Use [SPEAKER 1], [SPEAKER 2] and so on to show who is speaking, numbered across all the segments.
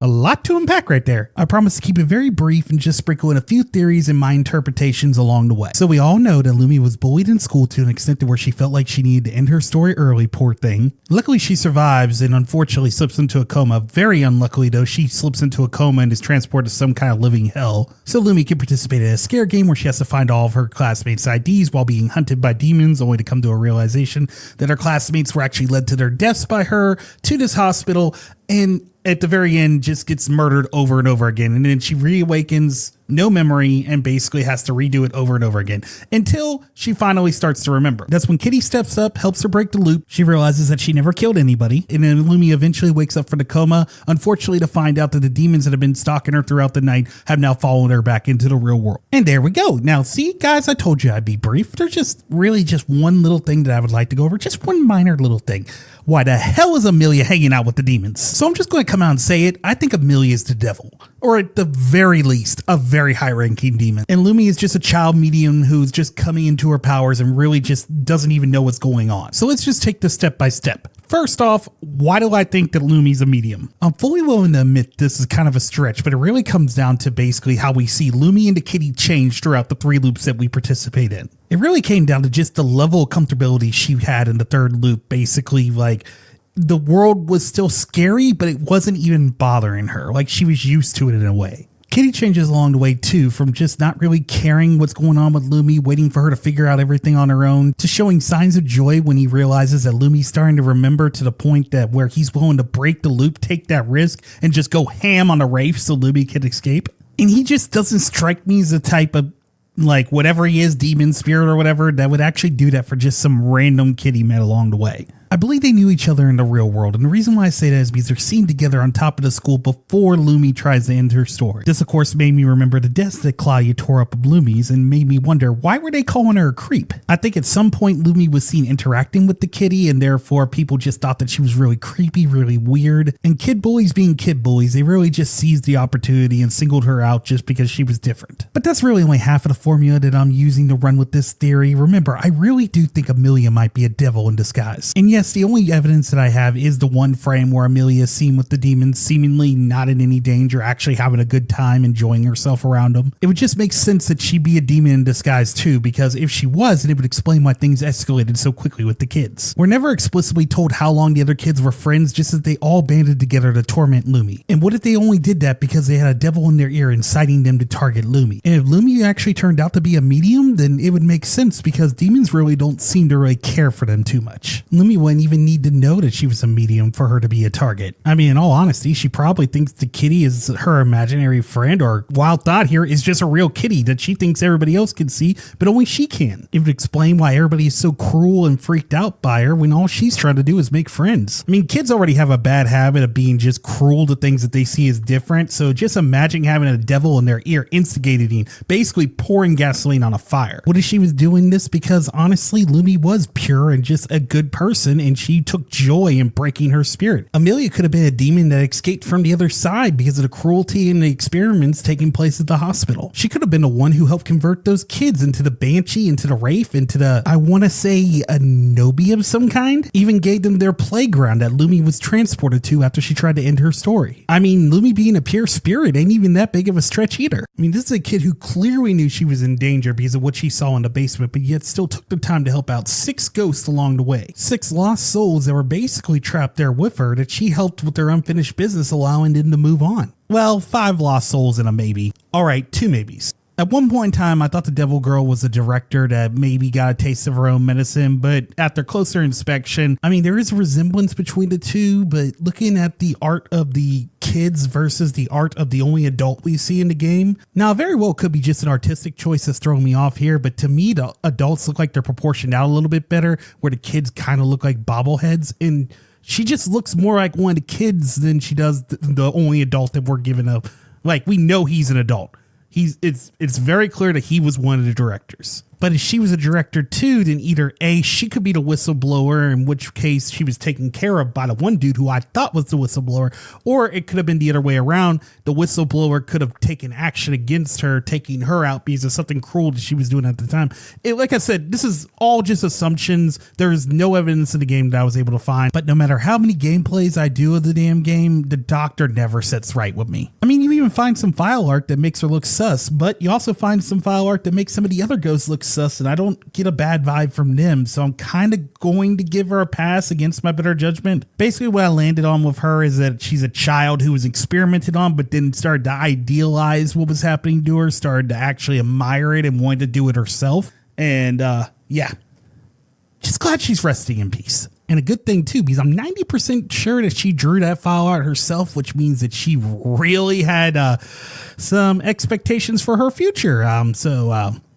[SPEAKER 1] A lot to unpack right there. I promise to keep it very brief and just sprinkle in a few theories and my interpretations along the way. So we all know that Lumi was bullied in school to an extent to where she felt like she needed to end her story early, poor thing. Luckily she survives and unfortunately slips into a coma. Very unluckily though, she slips into a coma and is transported to some kind of living hell. So Lumi can participate in a scare game where she has to find all of her classmates' IDs while being hunted by demons, only to come to a realization that her classmates were actually led to their deaths by her to this hospital, and at the very end just gets murdered over and over again. And then she reawakens, no memory, and basically has to redo it over and over again until she finally starts to remember. That's when Kitty steps up, helps her break the loop. She realizes that she never killed anybody. And then Lumi eventually wakes up from the coma, unfortunately to find out that the demons that have been stalking her throughout the night have now followed her back into the real world. And there we go. Now, see, guys, I told you I'd be brief. There's just really just one little thing that I would like to go over. Just one minor little thing. Why the hell is Amelia hanging out with the demons? So I'm just going to come out and say it. I think Amelia is the devil, or at the very least, a very high-ranking demon. And Lumi is just a child medium who's just coming into her powers and really just doesn't even know what's going on. So let's just take this step by step. First off, why do I think that Lumi's a medium? I'm fully willing to admit this is kind of a stretch, but it really comes down to basically how we see Lumi and the Kitty change throughout the 3 loops that we participate in. It really came down to just the level of comfortability she had in the 3rd loop. Basically, like, the world was still scary, but it wasn't even bothering her. Like, she was used to it in a way. Kitty changes along the way too, from just not really caring what's going on with Lumi, waiting for her to figure out everything on her own, to showing signs of joy when he realizes that Lumi's starting to remember, to the point that where he's willing to break the loop, take that risk, and just go ham on the Wraith so Lumi can escape. And he just doesn't strike me as the type of, like, whatever he is, demon, spirit, or whatever, that would actually do that for just some random kid he met along the way. I believe they knew each other in the real world, and the reason why I say that is because they're seen together on top of the school before Lumi tries to end her story. This, of course, made me remember the desk that Claudia tore up of Lumi's and made me wonder, why were they calling her a creep? I think at some point Lumi was seen interacting with the kitty, and therefore people just thought that she was really creepy, really weird. And kid bullies being kid bullies, they really just seized the opportunity and singled her out just because she was different. But that's really only half of the formula that I'm using to run with this theory. Remember, I really do think Amelia might be a devil in disguise. And yes, the only evidence that I have is the one frame where Amelia is seen with the demons, seemingly not in any danger, actually having a good time, enjoying herself around them. It would just make sense that she be a demon in disguise too, because if she was, then it would explain why things escalated so quickly with the kids. We're never explicitly told how long the other kids were friends, just that they all banded together to torment Lumi. And what if they only did that because they had a devil in their ear inciting them to target Lumi? And if Lumi actually turned out to be a medium, then it would make sense, because demons really don't seem to really care for them too much. Lumi wouldn't even need to know that she was a medium for her to be a target. I mean, in all honesty, she probably thinks the kitty is her imaginary friend, or wild thought here is just a real kitty that she thinks everybody else can see, but only she can. It would explain why everybody is so cruel and freaked out by her when all she's trying to do is make friends. I mean, kids already have a bad habit of being just cruel to things that they see as different, so just imagine having a devil in their ear instigating, basically pouring gasoline on a fire. What if she was doing this because honestly Lumi was pure and just a good person, and she took joy in breaking her spirit? Amelia could have been a demon that escaped from the other side because of the cruelty and the experiments taking place at the hospital. She could have been the one who helped convert those kids into the Banshee, into the Wraith, into the, I want to say, a Nobi of some kind. Even gave them their playground that Lumi was transported to after she tried to end her story. I mean, Lumi being a pure spirit ain't even that big of a stretch either. I mean, this is a kid who clearly knew she was in danger because of what she saw in the basement, but yet still took the time to help out 6 ghosts along the way. 6 lost souls that were basically trapped there with her, that she helped with their unfinished business, allowing them to move on. Well, 5 lost souls and a maybe. All right, 2 maybes. At one point in time, I thought the Devil Girl was a director that maybe got a taste of her own medicine, but after closer inspection, I mean, there is a resemblance between the two, but looking at the art of the kids versus the art of the only adult we see in the game, now very well could be just an artistic choice that's throwing me off here, but to me, the adults look like they're proportioned out a little bit better, where the kids kind of look like bobbleheads, and she just looks more like one of the kids than she does the only adult that we're given a, like, we know he's an adult. It's very clear that he was one of the directors. But if she was a director too, then either A, she could be the whistleblower, in which case she was taken care of by the one dude who I thought was the whistleblower, or it could have been the other way around. The whistleblower could have taken action against her, taking her out because of something cruel that she was doing at the time. Like I said, this is all just assumptions. There's no evidence in the game that I was able to find. But no matter how many gameplays I do of the damn game, the doctor never sits right with me. I mean, you even find some file art that makes her look sus, but you also find some file art that makes some of the other ghosts look sus, and I don't get a bad vibe from them, so I'm kind of going to give her a pass against my better judgment. Basically what I landed on with her is that she's a child who was experimented on but then started to idealize what was happening to her, started to actually admire it and wanted to do it herself. And yeah, just glad she's resting in peace. And a good thing too, because I'm 90% sure that she drew that file art herself, which means that she really had some expectations for her future.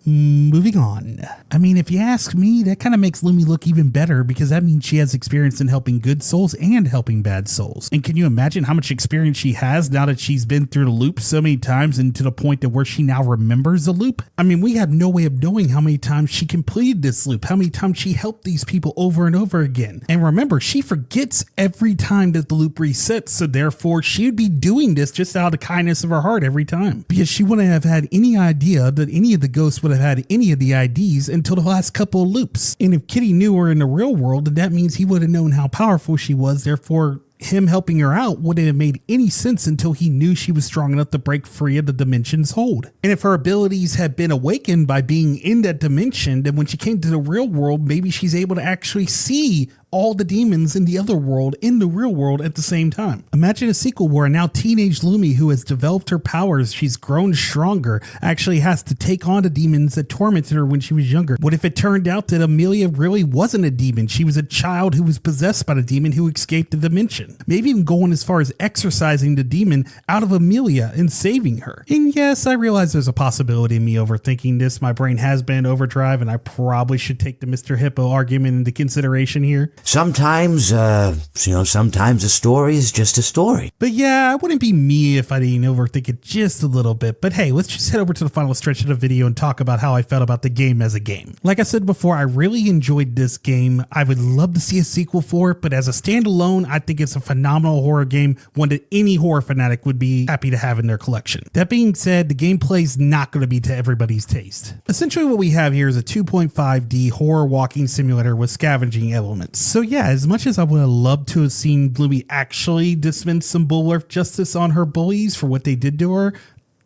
[SPEAKER 1] Moving on. I mean, if you ask me, that kind of makes Lumi look even better, because that means she has experience in helping good souls and helping bad souls. And can you imagine how much experience she has now that she's been through the loop so many times, and to the point that where she now remembers the loop? I mean, we have no way of knowing how many times she completed this loop, how many times she helped these people over and over again. And remember, she forgets every time that the loop resets, so therefore she would be doing this just out of the kindness of her heart every time, because she wouldn't have had any idea that any of the ghosts would have had any of the IDs until the last couple of loops. And if Kitty knew her in the real world, then that means he would have known how powerful she was. Therefore, him helping her out wouldn't have made any sense until he knew she was strong enough to break free of the dimension's hold. And if her abilities had been awakened by being in that dimension, then when she came to the real world, maybe she's able to actually see all the demons in the other world in the real world at the same time. Imagine a sequel where a now teenage Lumi, who has developed her powers, she's grown stronger, actually has to take on the demons that tormented her when she was younger. What if it turned out that Amelia really wasn't a demon? She was a child who was possessed by the demon who escaped the dimension. Maybe even going as far as exorcising the demon out of Amelia and saving her. And yes, I realize there's a possibility of me overthinking this. My brain has been in overdrive, and I probably should take the Mr. Hippo argument into consideration here.
[SPEAKER 2] Sometimes, sometimes a story is just a story.
[SPEAKER 1] But yeah, it wouldn't be me if I didn't overthink it just a little bit. But hey, let's just head over to the final stretch of the video and talk about how I felt about the game as a game. Like I said before, I really enjoyed this game. I would love to see a sequel for it, but as a standalone, I think it's a phenomenal horror game, one that any horror fanatic would be happy to have in their collection. That being said, the gameplay is not going to be to everybody's taste. Essentially what we have here is a 2.5D horror walking simulator with scavenging elements. So yeah, as much as I would have loved to have seen Lumi actually dispense some bulwark justice on her bullies for what they did to her,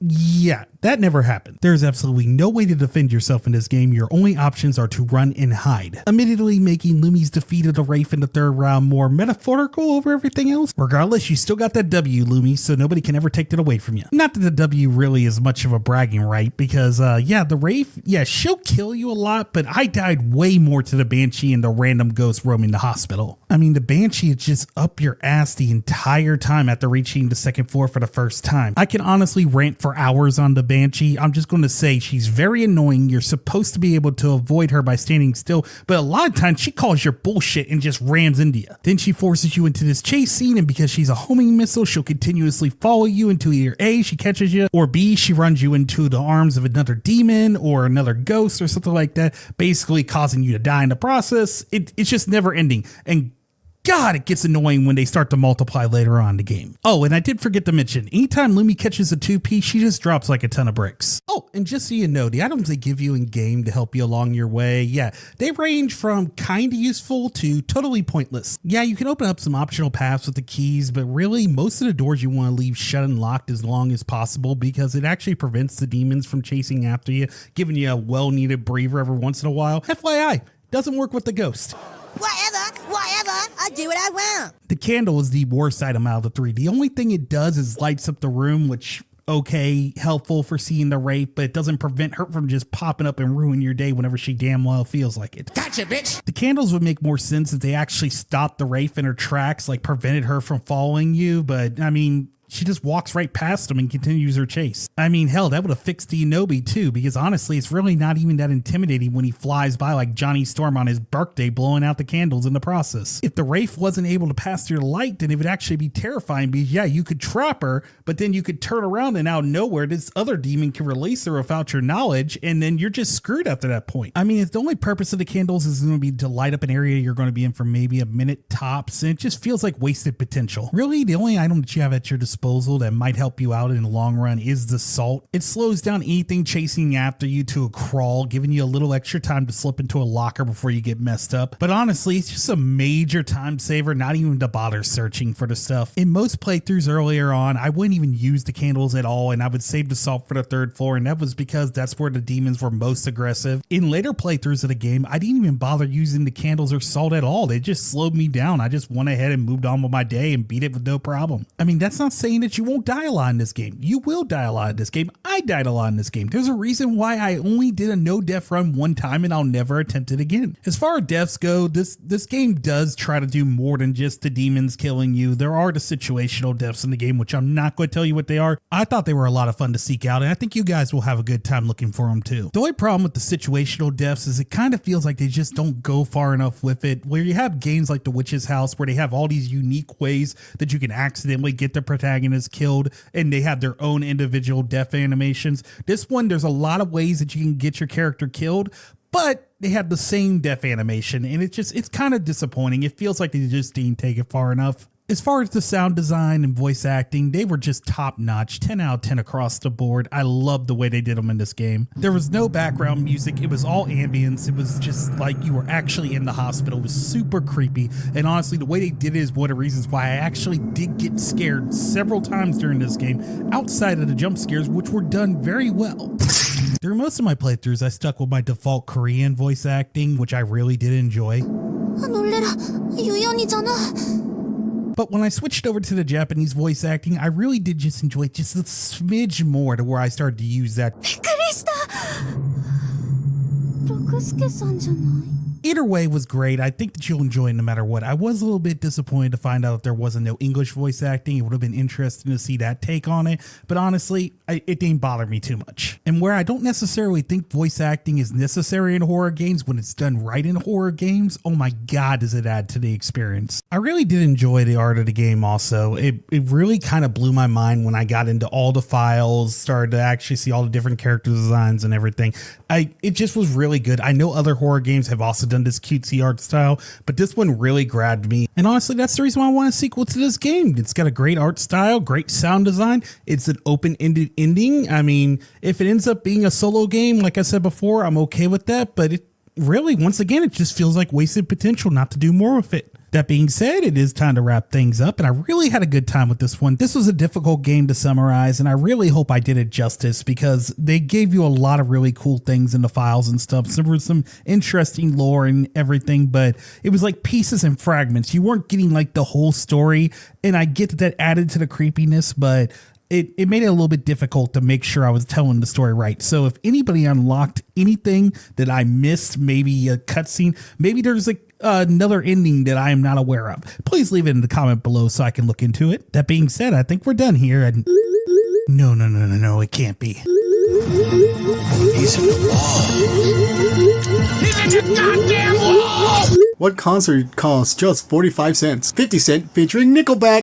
[SPEAKER 1] yeah, that never happened. There's absolutely no way to defend yourself in this game. Your only options are to run and hide, admittedly making Lumi's defeat of the Wraith in the third round more metaphorical over everything else. Regardless, you still got that W, Lumi, so nobody can ever take that away from you. Not that the W really is much of a bragging right, because the Wraith, she'll kill you a lot, but I died way more to the Banshee and the random ghost roaming the hospital. I mean, the Banshee is just up your ass the entire time after reaching the second floor for the first time. I can honestly rant for hours on the Banshee. I'm just going to say she's very annoying. You're supposed to be able to avoid her by standing still, but a lot of times she calls your bullshit and just rams into you. Then she forces you into this chase scene, and because she's a homing missile, she'll continuously follow you until either A, she catches you, or B, she runs you into the arms of another demon or another ghost or something like that, basically causing you to die in the process. It's just never ending. And God, it gets annoying when they start to multiply later on in the game. Oh, and I did forget to mention, anytime Lumi catches a 2P, she just drops like a ton of bricks. Oh, and just so you know, the items they give you in game to help you along your way, they range from kind of useful to totally pointless. Yeah, you can open up some optional paths with the keys, but really most of the doors you want to leave shut and locked as long as possible, because it actually prevents the demons from chasing after you, giving you a well-needed breather every once in a while. FYI, doesn't work with the ghost.
[SPEAKER 3] Whatever, I'll do what I want.
[SPEAKER 1] The candle is the worst item out of the three. The only thing it does is lights up the room, which, okay, helpful for seeing the Wraith, but it doesn't prevent her from just popping up and ruin your day whenever she damn well feels like it.
[SPEAKER 3] Gotcha, bitch.
[SPEAKER 1] The candles would make more sense if they actually stopped the Wraith in her tracks, like prevented her from following you, but I mean, She just walks right past him and continues her chase. I mean, hell, that would have fixed the Inobi too, because honestly, it's really not even that intimidating when he flies by like Johnny Storm on his birthday, blowing out the candles in the process. If the Wraith wasn't able to pass through the light, then it would actually be terrifying, because yeah, you could trap her, but then you could turn around and out of nowhere, this other demon can release her without your knowledge, and then you're just screwed after that point. I mean, if the only purpose of the candles is going to be to light up an area you're going to be in for maybe a minute tops, and it just feels like wasted potential. Really, the only item that you have at your disposal that might help you out in the long run is the salt. It slows down anything chasing after you to a crawl, giving you a little extra time to slip into a locker before you get messed up. But honestly, it's just a major time saver, not even to bother searching for the stuff. In most playthroughs earlier on, I wouldn't even use the candles at all, and I would save the salt for the third floor, and that was because that's where the demons were most aggressive. In later playthroughs of the game, I didn't even bother using the candles or salt at all. They just slowed me down. I just went ahead and moved on with my day and beat it with no problem. I mean, that's not saying that you won't die a lot in this game. You will die a lot in this game. I died a lot in this game. There's a reason why I only did a no death run one time, and I'll never attempt it again. As far as deaths go, this game does try to do more than just the demons killing you. There are the situational deaths in the game, which I'm not going to tell you what they are. I thought they were a lot of fun to seek out, and I think you guys will have a good time looking for them too. The only problem with the situational deaths is it kind of feels like they just don't go far enough with it, where you have games like The Witch's House where they have all these unique ways that you can accidentally get the protagonist killed, and they have their own individual death animations. This one, there's a lot of ways that you can get your character killed, but they have the same death animation, and it's kind of disappointing. It feels like they just didn't take it far enough. As far as the sound design and voice acting, they were just top notch, 10 out of 10 across the board. I love the way they did them in this game. There was no background music. It was all ambience. It was just like you were actually in the hospital. It was super creepy. And honestly, the way they did it is one of the reasons why I actually did get scared several times during this game, outside of the jump scares, which were done very well. Through most of my playthroughs, I stuck with my default Korean voice acting, which I really did enjoy. But when I switched over to the Japanese voice acting, I really did just enjoy it just a smidge more, to where I started to use that. Either way was great. I think that you'll enjoy it no matter what. I was a little bit disappointed to find out that there wasn't no English voice acting. It would have been interesting to see that take on it. But honestly, it didn't bother me too much. And where I don't necessarily think voice acting is necessary in horror games, when it's done right in horror games, oh my God, does it add to the experience. I really did enjoy the art of the game also. It really kind of blew my mind when I got into all the files, started to actually see all the different character designs and everything. It just was really good. I know other horror games have also done this cutesy art style, but this one really grabbed me. And honestly, that's the reason why I want a sequel to this game. It's got a great art style, great sound design. It's an open-ended ending. I mean, if it ends up being a solo game, like I said before, I'm okay with that, but it really, once again, it just feels like wasted potential not to do more with it. That being said, it is time to wrap things up, and I really had a good time with this one. This was a difficult game to summarize, and I really hope I did it justice, because they gave you a lot of really cool things in the files and stuff. So there was some interesting lore and everything, but it was like pieces and fragments. You weren't getting like the whole story, and I get that added to the creepiness, but it made it a little bit difficult to make sure I was telling the story right. So if anybody unlocked anything that I missed, maybe a cutscene, maybe there's like another ending that I am not aware of, please leave it in the comment below so I can look into it. That being said, I think we're done here. And no, it can't be. He's in the wall. He's in the goddamn wall!
[SPEAKER 4] What concert costs just 45 cents? 50 Cent featuring Nickelback.